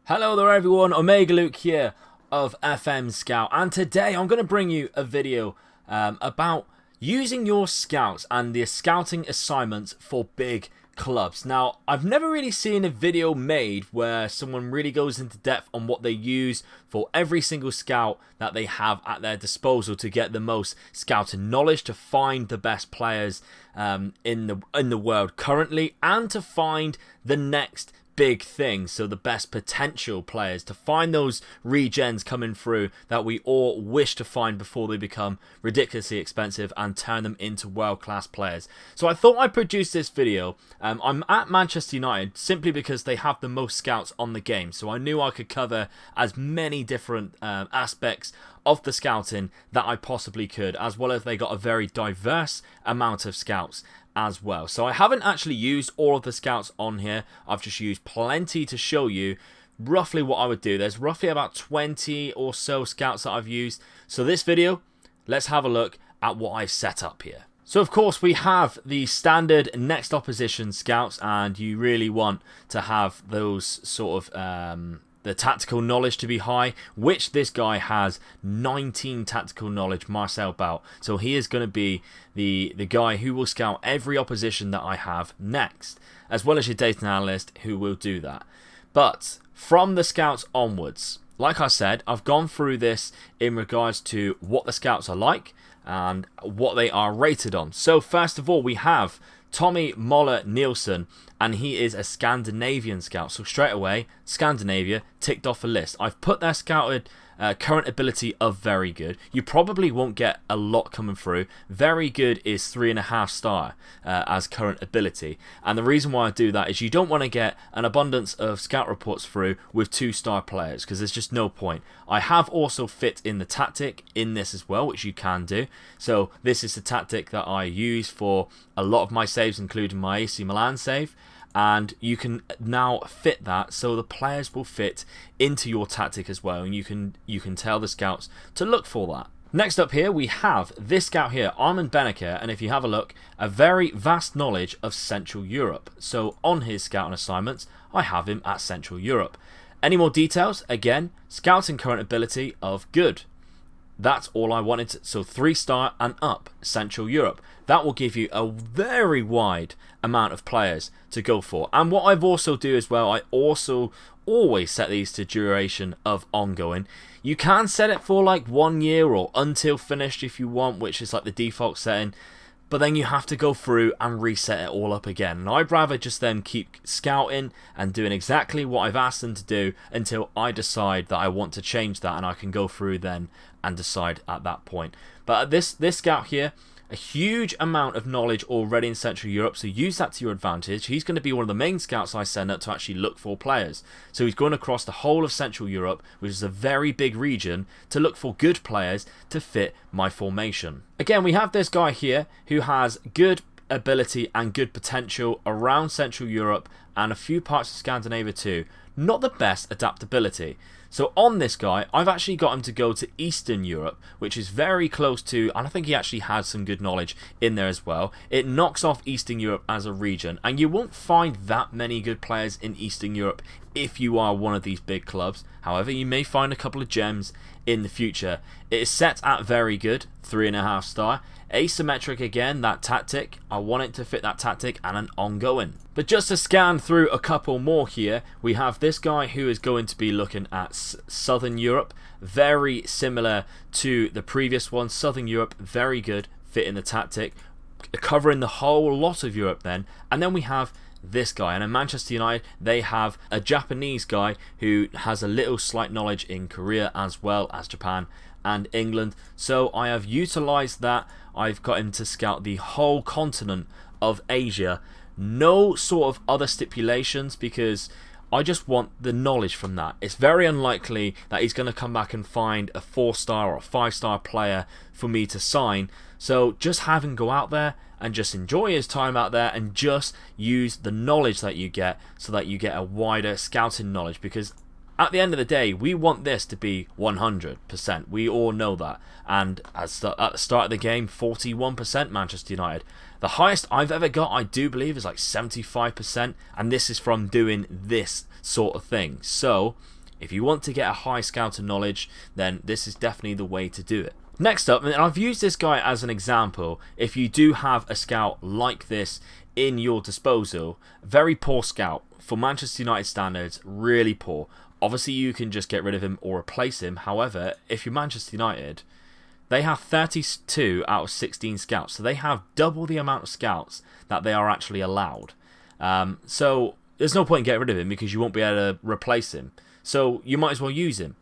Hello there everyone, Omega Luke here of FM Scout, and today I'm going to bring you a video about using your scouts and the scouting assignments for big clubs. Now, I've never really seen a video made where someone really goes into depth on what they use for every single scout that they have at their disposal to get the most scouting knowledge, to find the best players in the world currently, and to find the next big thing, so the best potential players, to find those regens coming through that we all wish to find before they become ridiculously expensive and turn them into world-class players. So I thought I'd produce this video. I'm at Manchester United simply because they have the most scouts on the game, so I knew I could cover as many different aspects of the scouting that I possibly could, as well as they got a very diverse amount of scouts as well. So I haven't actually used all of the scouts on here. I've just used plenty to show you roughly what I would do. There's roughly about 20 or so scouts that I've used. So this video, let's have a look at what I've set up here. So of course we have the standard next opposition scouts, and you really want to have those sort of the tactical knowledge to be high, which this guy has 19 tactical knowledge, Marcel Bout. So he is going to be the guy who will scout every opposition that I have next, as well as your data analyst who will do that. But from the scouts onwards, like I said, I've gone through this in regards to what the scouts are like and what they are rated on. So first of all, we have Tommy Moller Nielsen, and he is a Scandinavian scout. So straight away, Scandinavia ticked off a list. I've put their scouted current ability of very good. You probably won't get a lot coming through. Very good is 3.5 star as current ability, and the reason why I do that is you don't want to get an abundance of scout reports through with 2-star players, because there's just no point. I have also fit in the tactic in this as well, which you can do. So this is the tactic that I use for a lot of my saves, including my AC Milan save. And you can now fit that so the players will fit into your tactic as well, and you can tell the scouts to look for that. Next up here we have this scout here, Armand Beneker, and if you have a look, a very vast knowledge of Central Europe. So on his scouting assignments, I have him at Central Europe. Any more details? Again, scouting current ability of good. That's all I wanted. So 3-star and up, Central Europe. That will give you a very wide amount of players to go for. And what I've also do as well, I also always set these to duration of ongoing. You can set it for like 1 year or until finished if you want, which is like the default setting. But then you have to go through and reset it all up again. And I'd rather just then keep scouting and doing exactly what I've asked them to do until I decide that I want to change that, and I can go through then and decide at that point. But this scout here, a huge amount of knowledge already in Central Europe, so use that to your advantage. He's going to be one of the main scouts I send out to actually look for players. So he's going across the whole of Central Europe, which is a very big region, to look for good players to fit my formation. Again, we have this guy here who has good ability and good potential around Central Europe and a few parts of Scandinavia too. Not the best adaptability. So on this guy, I've actually got him to go to Eastern Europe, which is very close to, and I think he actually has some good knowledge in there as well. It knocks off Eastern Europe as a region, and you won't find that many good players in Eastern Europe if you are one of these big clubs. However, you may find a couple of gems in the future. It is set at very good, 3.5 star. Asymmetric again, that tactic. I want it to fit that tactic, and an ongoing. But just to scan through a couple more here, we have this guy who is going to be looking at Southern Europe. Very similar to the previous one. Southern Europe, very good, fit in the tactic. Covering the whole lot of Europe then. And then we have this guy, and in Manchester United they have a Japanese guy who has a little slight knowledge in Korea as well as Japan and England. So I have utilized that. I've got him to scout the whole continent of Asia. No sort of other stipulations, because I just want the knowledge from that. It's very unlikely that he's going to come back and find a 4-star or a 5-star player for me to sign. So just have him go out there and just enjoy his time out there and just use the knowledge that you get, so that you get a wider scouting knowledge, because at the end of the day, we want this to be 100%. We all know that. And at the start of the game, 41% Manchester United. The highest I've ever got, I do believe, is like 75%. And this is from doing this sort of thing. So If you want to get a high scouting knowledge, then this is definitely the way to do it. Next up, and I've used this guy as an example, if you do have a scout like this in your disposal, very poor scout, for Manchester United standards, really poor. Obviously you can just get rid of him or replace him, however, if you're Manchester United, they have 32 out of 16 scouts, so they have double the amount of scouts that they are actually allowed. So there's no point in getting rid of him because you won't be able to replace him. So you might as well use him.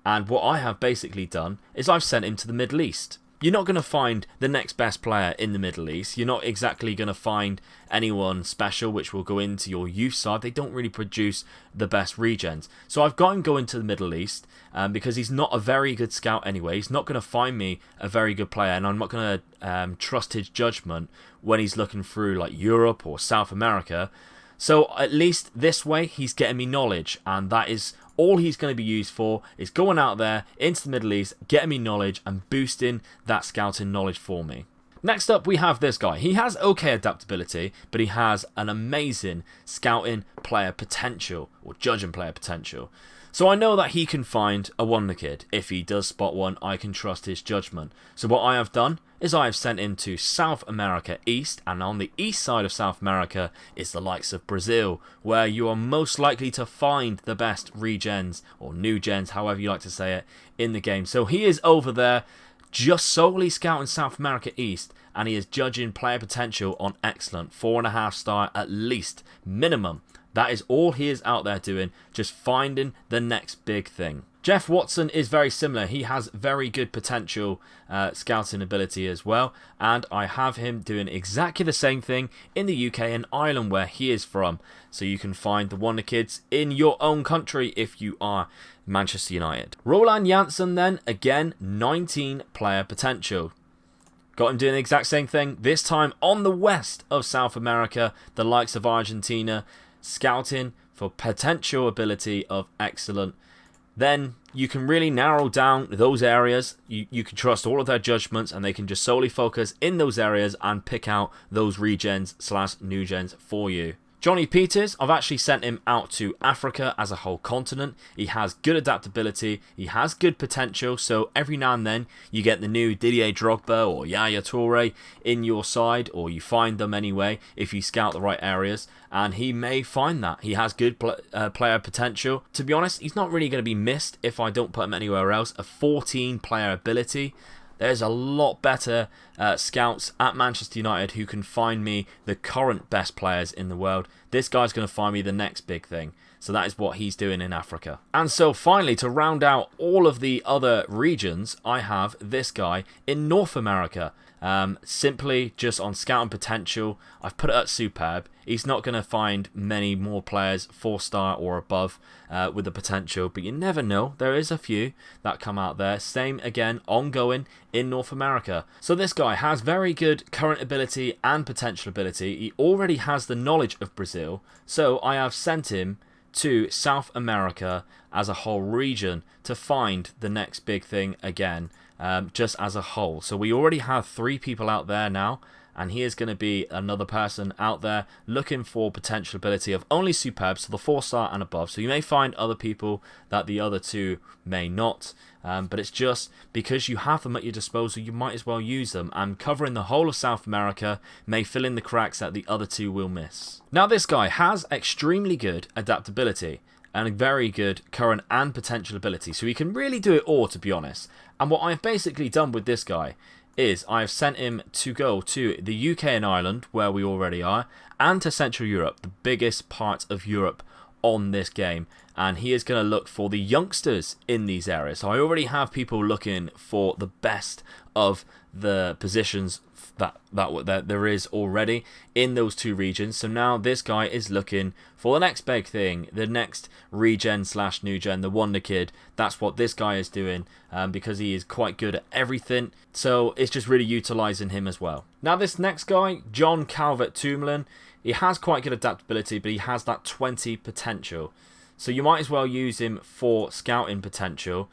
And what I have basically done is I've sent him to the Middle East. You're not going to find the next best player in the Middle East. You're not exactly going to find anyone special which will go into your youth side. They don't really produce the best regens. So I've got him going to the Middle East because he's not a very good scout anyway. He's not going to find me a very good player, and I'm not going to trust his judgment when he's looking through like Europe or South America. So at least this way he's getting me knowledge, and that is all he's going to be used for, is going out there into the Middle East, getting me knowledge and boosting that scouting knowledge for me. Next up we have this guy. He has okay adaptability, but he has an amazing scouting player potential, or judging player potential. So I know that he can find a wonder kid. If he does spot one, I can trust his judgment. So what I have done is I have sent him to South America East, and on the east side of South America is the likes of Brazil, where you are most likely to find the best regens, or new gens, however you like to say it, in the game. So he is over there just solely scouting South America East, and he is judging player potential on excellent, 4.5 star at least, minimum. That is all he is out there doing, just finding the next big thing. Jeff Watson is very similar. He has very good potential scouting ability as well, and I have him doing exactly the same thing in the UK and Ireland where he is from. So you can find the wonder kids in your own country if you are Manchester United. Roland Janssen then, again, 19 player potential. Got him doing the exact same thing, this time on the west of South America, the likes of Argentina, scouting for potential ability of excellent. Then you can really narrow down those areas. You can trust all of their judgments, and they can just solely focus in those areas and pick out those regens / new gens for you. Johnny Peters, I've actually sent him out to Africa as a whole continent. He has good adaptability, he has good potential, so every now and then you get the new Didier Drogba or Yaya Toure in your side, or you find them anyway if you scout the right areas, and he may find that. He has good player potential. To be honest, he's not really going to be missed if I don't put him anywhere else. A 14 player ability. There's a lot better scouts at Manchester United who can find me the current best players in the world. This guy's going to find me the next big thing. So that is what he's doing in Africa. And so finally, to round out all of the other regions, I have this guy in North America. Simply just on scouting potential, I've put it at superb. He's not going to find many more players 4-star or above with the potential, but you never know. There is a few that come out there. Same again, ongoing in North America. So this guy has very good current ability and potential ability. He already has the knowledge of Brazil, so I have sent him to South America as a whole region to find the next big thing again. Just as a whole. So we already have 3 people out there now, and he is going to be another person out there looking for potential ability of only superb, so the 4-star and above. So you may find other people that the other 2 may not, but it's just because you have them at your disposal, you might as well use them, and covering the whole of South America may fill in the cracks that the other 2 will miss. Now this guy has extremely good adaptability and a very good current and potential ability, so he can really do it all, to be honest. And what I've basically done with this guy is I've sent him to go to the UK and Ireland, where we already are, and to Central Europe, the biggest part of Europe on this game, and he is going to look for the youngsters in these areas. So I already have people looking for the best of the positions that there is already in those 2 regions. So now this guy is looking for the next big thing, the next regen / new gen, the wonder kid. That's what this guy is doing because he is quite good at everything. So it's just really utilizing him as well. Now this next guy, John Calvert Toumelin, he has quite good adaptability, but he has that 20 potential. So you might as well use him for scouting potential.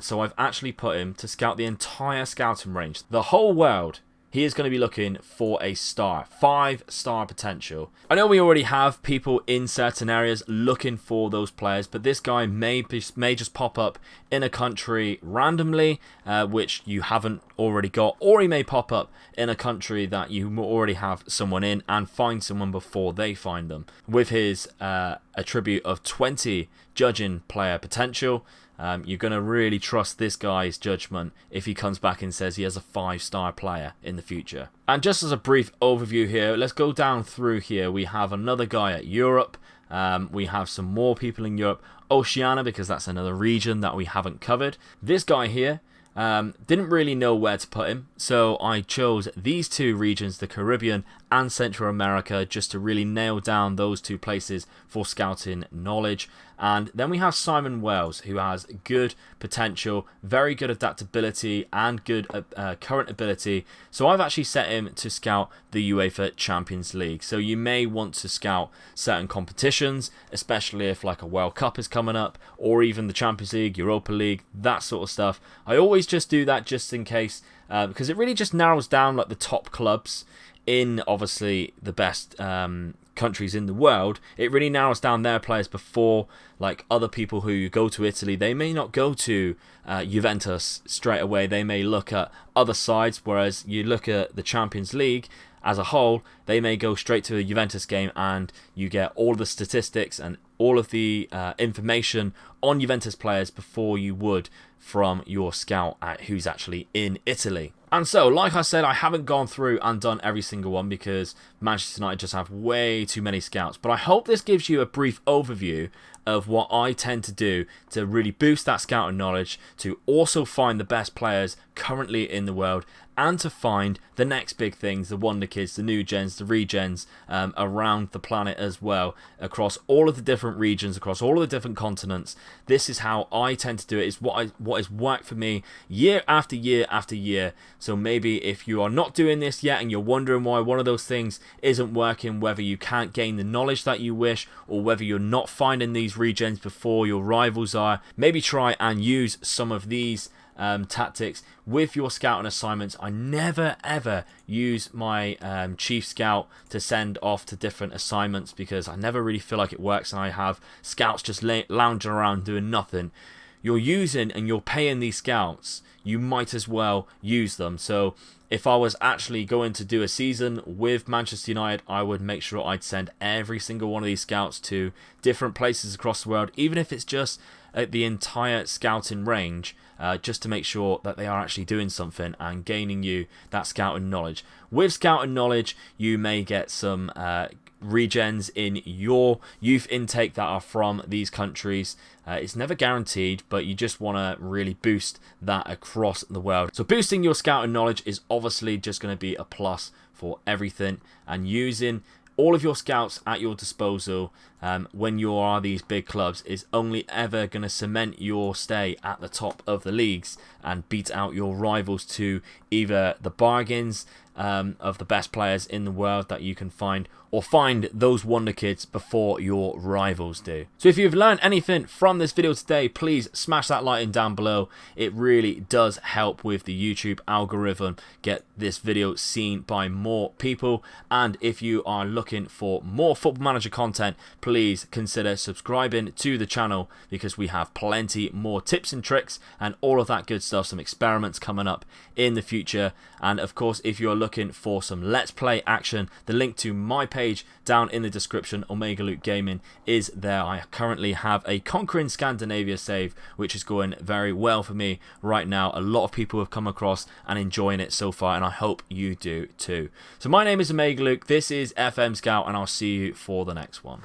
So I've actually put him to scout the entire scouting range, the whole world. he is going to be looking for a star, 5-star potential. I know we already have people in certain areas looking for those players, but this guy may just pop up in a country randomly, which you haven't already got, or he may pop up in a country that you already have someone in and find someone before they find them. With his attribute of 20 judging player potential, you're going to really trust this guy's judgment if he comes back and says he has a 5-star player in the future. And just as a brief overview here, let's go down through here. We have another guy at Europe. We have some more people in Europe. Oceania, because that's another region that we haven't covered. This guy here, didn't really know where to put him, so I chose these 2 regions, the Caribbean and Central America, just to really nail down those 2 places for scouting knowledge. And then we have Simon Wells, who has good potential, very good adaptability and good current ability. So I've actually set him to scout the UEFA Champions League. So you may want to scout certain competitions, especially if like a World Cup is coming up, or even the Champions League, Europa League, that sort of stuff. I always just do that just in case, because it really just narrows down like the top clubs in obviously the best countries in the world. It really narrows down their players before like other people who go to Italy. They may not go to Juventus straight away. They may look at other sides, whereas you look at the Champions League as a whole, they may go straight to a Juventus game and you get all the statistics and all of the information on Juventus players before you would from your scout at who's actually in Italy. And so, like I said, I haven't gone through and done every single one because Manchester United just have way too many scouts. But I hope this gives you a brief overview of what I tend to do to really boost that scouting knowledge, to also find the best players currently in the world, and to find the next big things, the wonder kids, the new gens, the regens around the planet as well, across all of the different regions, across all of the different continents. This is how I tend to do it. It's what has worked for me year after year after year. So maybe if you are not doing this yet and you're wondering why one of those things isn't working, whether you can't gain the knowledge that you wish, or whether you're not finding these regens before your rivals are, maybe try and use some of these tactics with your scouting assignments. I never ever use my chief scout to send off to different assignments because I never really feel like it works, and I have scouts just lounging around doing nothing. You're using and you're paying these scouts, you might as well use them. So if I was actually going to do a season with Manchester United, I would make sure I'd send every single one of these scouts to different places across the world, even if it's just the entire scouting range, just to make sure that they are actually doing something and gaining you that scouting knowledge. With scouting knowledge, you may get some regens in your youth intake that are from these countries. It's never guaranteed, but you just want to really boost that across the world. So boosting your scouting knowledge is obviously just going to be a plus for everything, and using all of your scouts at your disposal when you are these big clubs is only ever going to cement your stay at the top of the leagues and beat out your rivals to either the bargains of the best players in the world that you can find, or find those wonder kids before your rivals do. So if you've learned anything from this video today, please smash that like down below. It really does help with the YouTube algorithm, get this video seen by more people. And if you are looking for more Football Manager content, please consider subscribing to the channel, because we have plenty more tips and tricks and all of that good stuff, some experiments coming up in the future. And of course, if you're looking for some Let's Play action, the link to my page down in the description, Omega Luke Gaming, is there. I currently have a Conquering Scandinavia save, which is going very well for me right now. A lot of people have come across and enjoying it so far, and I hope you do too. So my name is Omega Luke, this is FM Scout, and I'll see you for the next one.